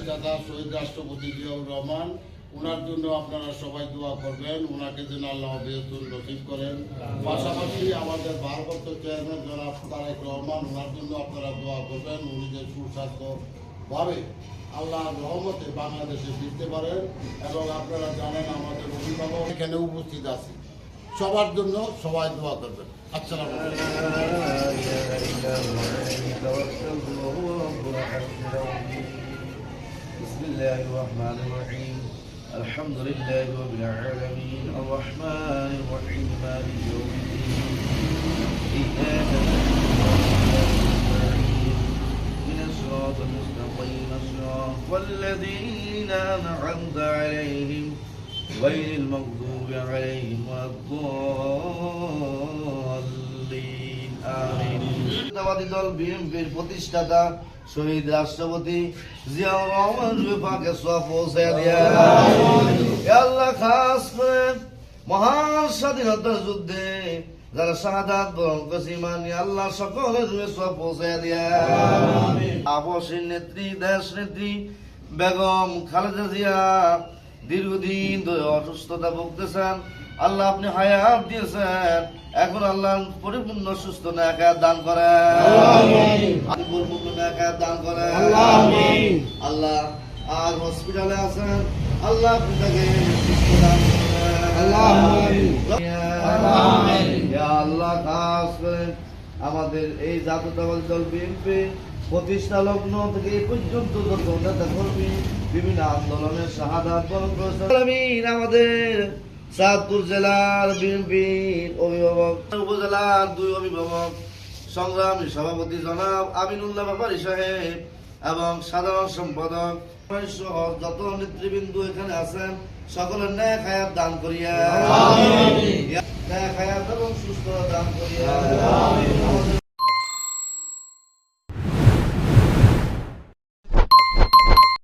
দাদা শহীদ রাষ্ট্রপতি জিয়াউর রহমান, ওনার জন্য আপনারা সবাই দোয়া করবেন, ওনাকে যেন আল্লাহ বেহেশত নসিব করেন। পাশাপাশি আমাদের ভারপ্রাপ্ত চেয়ারম্যান জনাব তারেক রহমান, ওনার জন্য আপনারা দোয়া করবেন, উনি যে সুস্বাস্থ্যভাবে আল্লাহর রহমতে বাংলাদেশে ফিরতে পারেন। এবং আপনারা জানেন আমাদের অভিভাবক এখানে উপস্থিত আছে, সবার জন্য সবাই দোয়া করবেন। আসসালামু আলাইকুম। الحمد لله رب العالمين الرحمن الرحيم مالك يوم الدين إياك نستعين من الصراط المستقيم صراط الذين أنعمت عليهم غير المغضوب عليهم ولا الضالين آمين। দল বিএনপির প্রতিষ্ঠাতা শহীদ রাষ্ট্রপতি জিয়াউর রহমান রূপাকে সওয়াব পৌঁছে দিয়া আল্লাহ, খাস করে মহান স্বাধীনতার যুদ্ধে যারা শাহাদাত বরণ করেছে ইমান নিয়ে আল্লাহ সকলের রূহে সওয়াব পৌঁছে দিয়া আবশের নেত্রী দেশ নেত্রী বেগম খালেদা জিয়া দীর্ঘদিন ধরে অসুস্থতা ভুগতেছেন, আল্লাহ আপনি হায়াত দিয়েছেন, এখন আল্লাহ পরিপূর্ণ সুস্থ নেকায়াত দান করেন, পরিপূর্ণ নেকায়াত দান করেন আল্লাহ। আর হসপিটালে আছেন, আল্লাহ আপনি তাকে সুস্থ দান করেন আল্লাহ। খাস করে আমাদের এই জাতীয়তাবাদী দল বিএনপি প্রতিষ্ঠা লগ্ন থেকে এই পর্যন্ত যত নেতা কর্মী বিভিন্ন আন্দোলনের শাহাদাত বরণ করেছেন, আমাদের চাঁদপুর জেলার বিএনপির অভিভাবক, উপজেলার 2 অভিভাবক, সংগ্রামী সভাপতি জনাব আমিনুল্লাহ ব্যাপারী সাহেব এবং সাধারণ সম্পাদক সহ যত নেতৃবৃন্দ এখানে আছেন, সকলের ন্যায় হায়াত দান করিয়া, ন্যায় হায়াত এবং সুস্থ দান করিয়া।